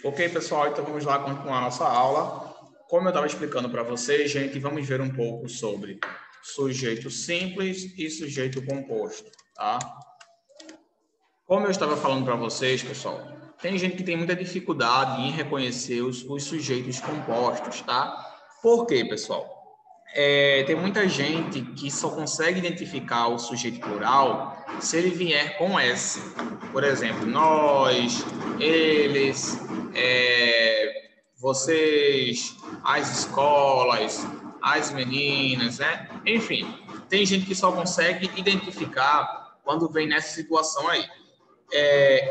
Ok, pessoal, então vamos lá continuar a nossa aula. Como eu estava explicando para vocês, gente, vamos ver um pouco sobre sujeito simples e sujeito composto, tá? Como eu estava falando para vocês, pessoal, tem gente que tem muita dificuldade em reconhecer os sujeitos compostos, tá? Por quê, pessoal? Tem muita gente que só consegue identificar o sujeito plural se ele vier com S. Por exemplo, nós, eles, vocês, as escolas, as meninas, né? Enfim, tem gente que só consegue identificar quando vem nessa situação aí.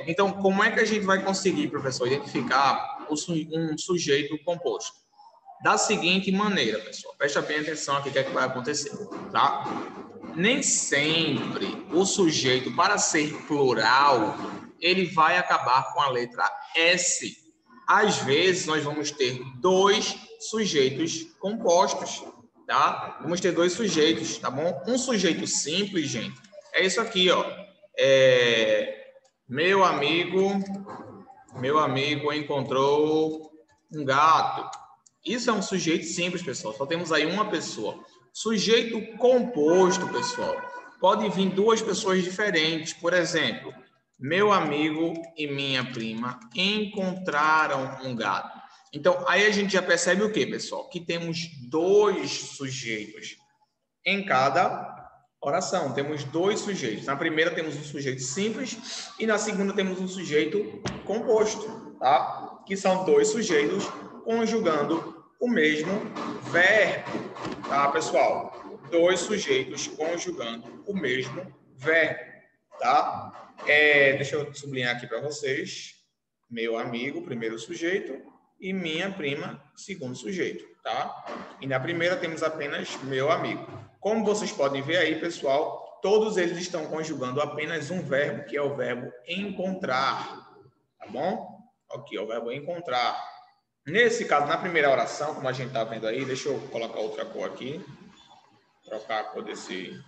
Então, como é que a gente vai conseguir, professor, identificar um sujeito composto? Da seguinte maneira, pessoal, presta bem atenção aqui o que é que vai acontecer, tá? Nem sempre o sujeito, para ser plural, ele vai acabar com a letra S. Às vezes, nós vamos ter dois sujeitos compostos, tá? Vamos ter dois sujeitos, tá bom? Um sujeito simples, gente, é isso aqui, ó. Meu amigo encontrou um gato. Isso é um sujeito simples, pessoal. Só temos aí uma pessoa. Sujeito composto, pessoal, pode vir duas pessoas diferentes. Por exemplo, meu amigo e minha prima encontraram um gato. Então, aí a gente já percebe o quê, pessoal? Que temos dois sujeitos em cada oração. Temos dois sujeitos. Na primeira temos um sujeito simples e na segunda temos um sujeito composto, tá? Que são dois sujeitos conjugando o mesmo verbo, tá, pessoal? Dois sujeitos conjugando o mesmo verbo, tá? Deixa eu sublinhar aqui para vocês. Meu amigo, primeiro sujeito, e minha prima, segundo sujeito, tá? E na primeira temos apenas meu amigo. Como vocês podem ver aí, pessoal, todos eles estão conjugando apenas um verbo, que é o verbo encontrar, tá bom? Aqui, é o verbo encontrar. Nesse caso, na primeira oração, como a gente está vendo aí, deixa eu colocar outra cor aqui, trocar a cor desse...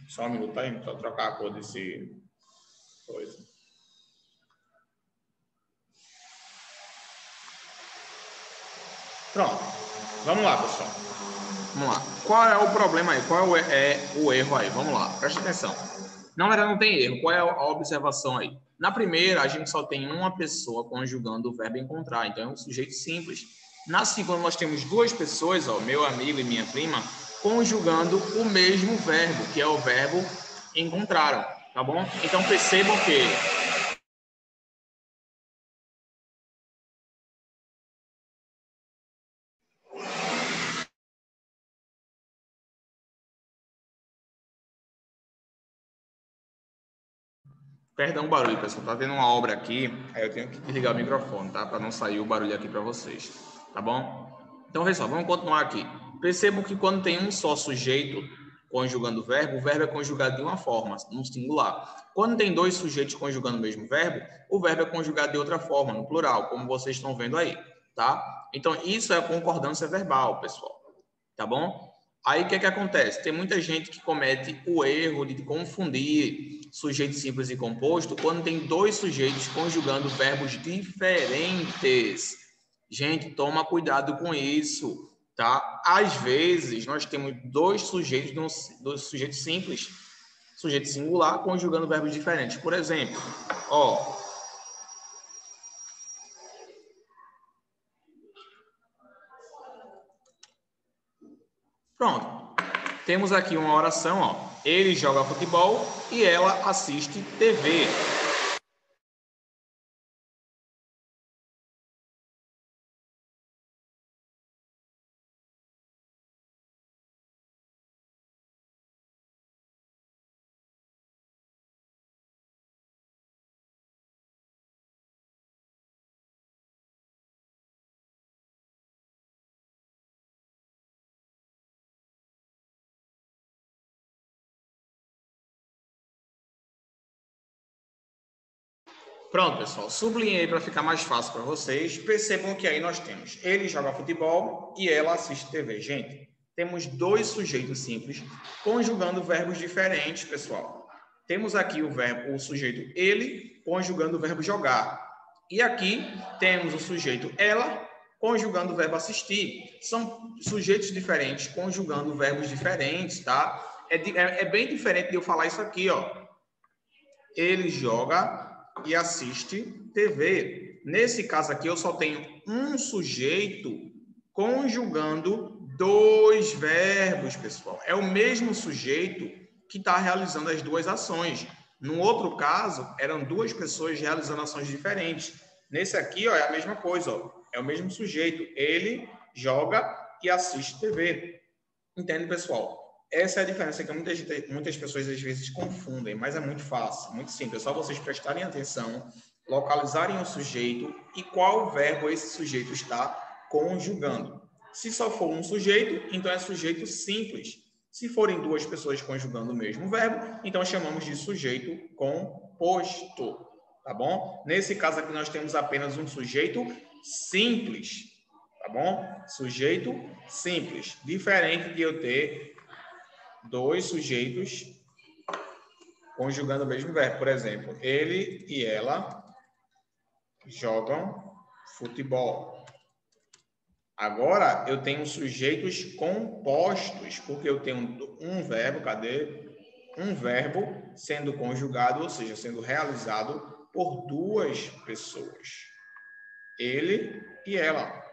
Só um minuto aí, só trocar a cor desse coisa. Pronto. Vamos lá, pessoal. Vamos lá. Qual é o problema aí? Qual é o erro aí? Vamos lá, presta atenção. Na verdade, não tem erro. Qual é a observação aí? Na primeira, a gente só tem uma pessoa conjugando o verbo encontrar, então é um sujeito simples. Na segunda, nós temos duas pessoas, ó, meu amigo e minha prima, conjugando o mesmo verbo, que é o verbo encontraram, tá bom? Então percebam que perdão o barulho, pessoal. Tá tendo uma obra aqui, aí eu tenho que desligar o microfone, tá? Para não sair o barulho aqui para vocês, tá bom? Então, pessoal, vamos continuar aqui. Percebam que quando tem um só sujeito conjugando o verbo é conjugado de uma forma, no singular. Quando tem dois sujeitos conjugando o mesmo verbo, o verbo é conjugado de outra forma, no plural, como vocês estão vendo aí, tá? Então, isso é a concordância verbal, pessoal, tá bom? Aí o que é que acontece? Tem muita gente que comete o erro de confundir sujeito simples e composto quando tem dois sujeitos conjugando verbos diferentes. Gente, toma cuidado com isso, tá? Às vezes nós temos dois sujeitos dois sujeitos simples, sujeito singular, conjugando verbos diferentes. Por exemplo, ó, pronto. Temos aqui uma oração, ó. Ele joga futebol e ela assiste TV. Pronto, pessoal. Sublinhei para ficar mais fácil para vocês. Percebam que aí nós temos ele joga futebol e ela assiste TV. Gente, temos dois sujeitos simples conjugando verbos diferentes, pessoal. Temos aqui o sujeito ele conjugando o verbo jogar. E aqui temos o sujeito ela conjugando o verbo assistir. São sujeitos diferentes conjugando verbos diferentes, tá? É bem diferente de eu falar isso aqui, ó. Ele joga e assiste TV. Nesse caso aqui, eu só tenho um sujeito conjugando dois verbos, pessoal. É o mesmo sujeito que está realizando as duas ações. No outro caso, eram duas pessoas realizando ações diferentes. Nesse aqui, ó, é a mesma coisa. Ó. É o mesmo sujeito. Ele joga e assiste TV. Entende, pessoal? Essa é a diferença que muitas pessoas às vezes confundem, mas é muito fácil, muito simples. É só vocês prestarem atenção, localizarem o sujeito e qual verbo esse sujeito está conjugando. Se só for um sujeito, então é sujeito simples. Se forem duas pessoas conjugando o mesmo verbo, então chamamos de sujeito composto. Tá bom? Nesse caso aqui, nós temos apenas um sujeito simples. Tá bom? Sujeito simples. Diferente de eu ter dois sujeitos conjugando o mesmo verbo. Por exemplo, ele e ela jogam futebol. Agora, eu tenho sujeitos compostos, porque eu tenho um verbo, cadê? Um verbo sendo conjugado, ou seja, sendo realizado por duas pessoas. Ele e ela.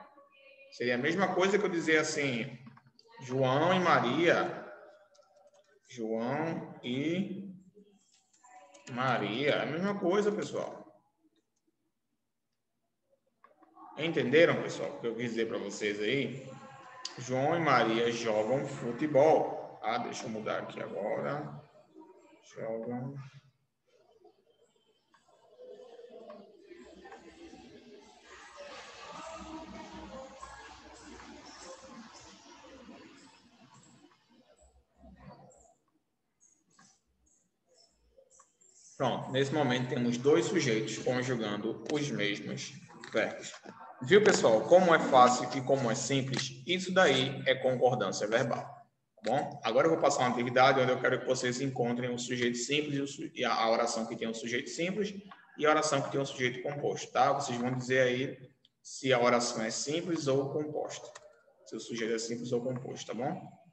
Seria a mesma coisa que eu dizer assim, João e Maria. João e Maria. É a mesma coisa, pessoal. Entenderam, pessoal, o que eu quis dizer para vocês aí? João e Maria jogam futebol. Ah, deixa eu mudar aqui agora. Jogam. Pronto, nesse momento temos dois sujeitos conjugando os mesmos verbos. Viu, pessoal, como é fácil e como é simples? Isso daí é concordância verbal. Tá bom? Agora eu vou passar uma atividade onde eu quero que vocês encontrem o sujeito simples e a oração que tem um sujeito simples e a oração que tem um sujeito composto, tá? Vocês vão dizer aí se a oração é simples ou composta. Se o sujeito é simples ou composto, tá bom?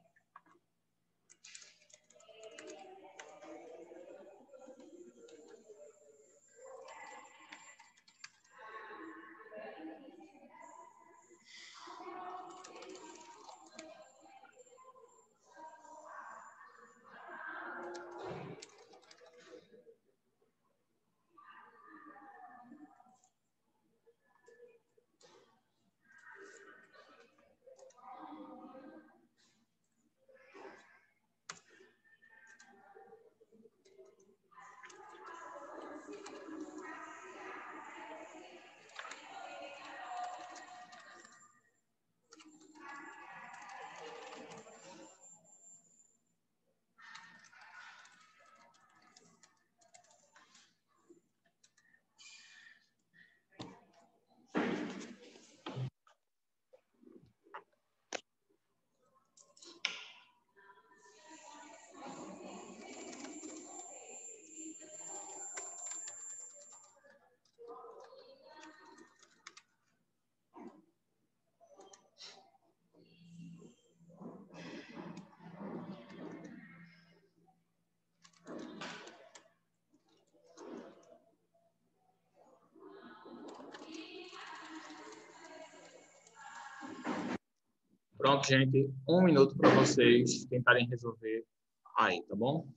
Pronto, gente. 1 minuto para vocês tentarem resolver aí, tá bom?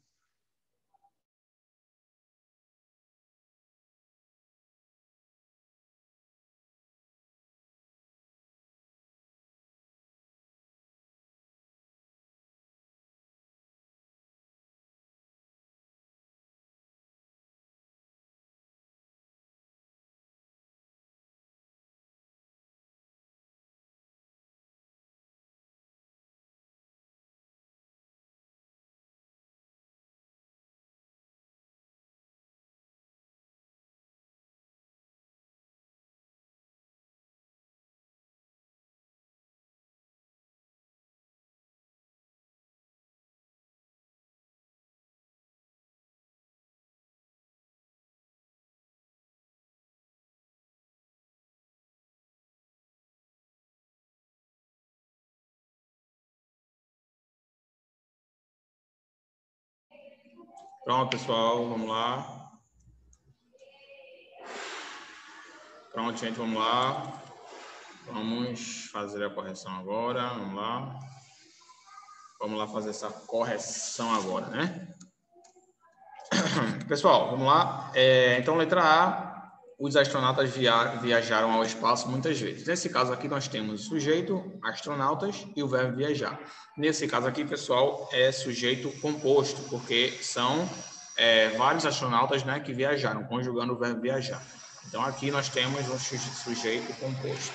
Pronto, pessoal, vamos lá. Pronto, gente, vamos lá. Vamos fazer a correção agora, vamos lá. Vamos lá fazer essa correção agora, né? Pessoal, vamos lá. Então, letra A, os astronautas viajaram ao espaço muitas vezes. Nesse caso aqui, nós temos o sujeito, astronautas, e o verbo viajar. Nesse caso aqui, pessoal, é sujeito composto, porque são vários astronautas, né, que viajaram, conjugando o verbo viajar. Então, aqui nós temos um sujeito composto.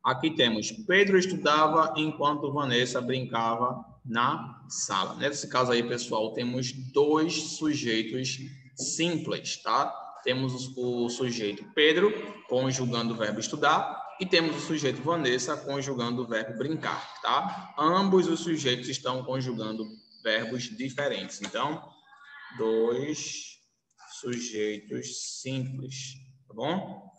Aqui temos, Pedro estudava enquanto Vanessa brincava na sala. Nesse caso aí, pessoal, temos dois sujeitos simples, tá? Temos o sujeito Pedro, conjugando o verbo estudar, e temos o sujeito Vanessa, conjugando o verbo brincar, tá? Ambos os sujeitos estão conjugando verbos diferentes. Então, dois sujeitos simples, tá bom?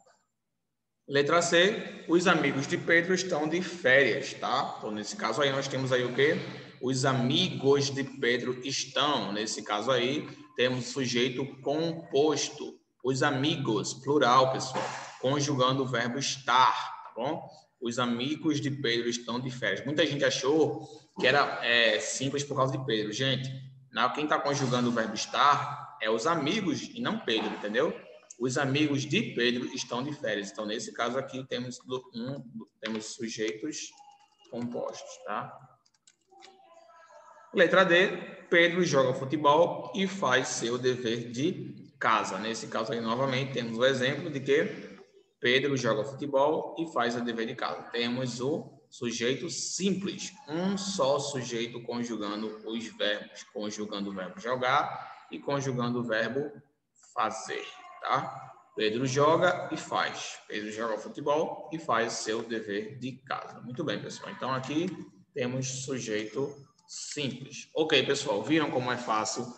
Letra C, os amigos de Pedro estão de férias, tá? Então, nesse caso aí, nós temos aí o quê? Os amigos de Pedro estão. Nesse caso aí, temos o sujeito composto. Os amigos, plural, pessoal. Conjugando o verbo estar, tá bom? Os amigos de Pedro estão de férias. Muita gente achou que era simples por causa de Pedro. Gente, quem está conjugando o verbo estar é os amigos e não Pedro, entendeu? Os amigos de Pedro estão de férias. Então, nesse caso aqui, temos sujeitos compostos, tá? Letra D, Pedro joga futebol e faz seu dever de casa. Nesse caso aí, novamente, temos o exemplo de que Pedro joga futebol e faz o dever de casa. Temos o sujeito simples, um só sujeito conjugando os verbos, conjugando o verbo jogar e conjugando o verbo fazer. Tá? Pedro joga e faz. Pedro joga futebol e faz seu dever de casa. Muito bem, pessoal. Então, aqui temos sujeito simples. Ok, pessoal. Viram como é fácil?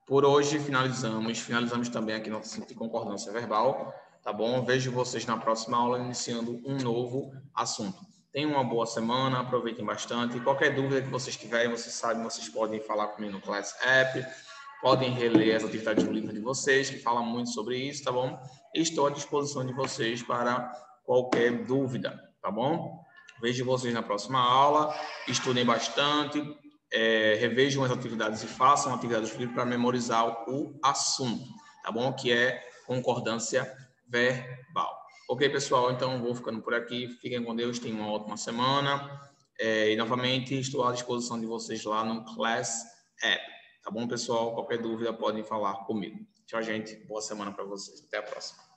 Por hoje, finalizamos. Finalizamos também aqui nosso assunto de concordância verbal. Tá bom? Vejo vocês na próxima aula, iniciando um novo assunto. Tenham uma boa semana. Aproveitem bastante. Qualquer dúvida que vocês tiverem, vocês sabem, vocês podem falar comigo no Class App. Podem reler as atividades do livro de vocês, que fala muito sobre isso, tá bom? Estou à disposição de vocês para qualquer dúvida, tá bom? Vejo vocês na próxima aula, estudem bastante, revejam as atividades e façam atividades do livro para memorizar o assunto, tá bom? Que é concordância verbal. Ok, pessoal? Então, vou ficando por aqui. Fiquem com Deus, tenham uma ótima semana. E, novamente, estou à disposição de vocês lá no Class App. Tá bom, pessoal? Qualquer dúvida podem falar comigo. Tchau, gente. Boa semana para vocês. Até a próxima.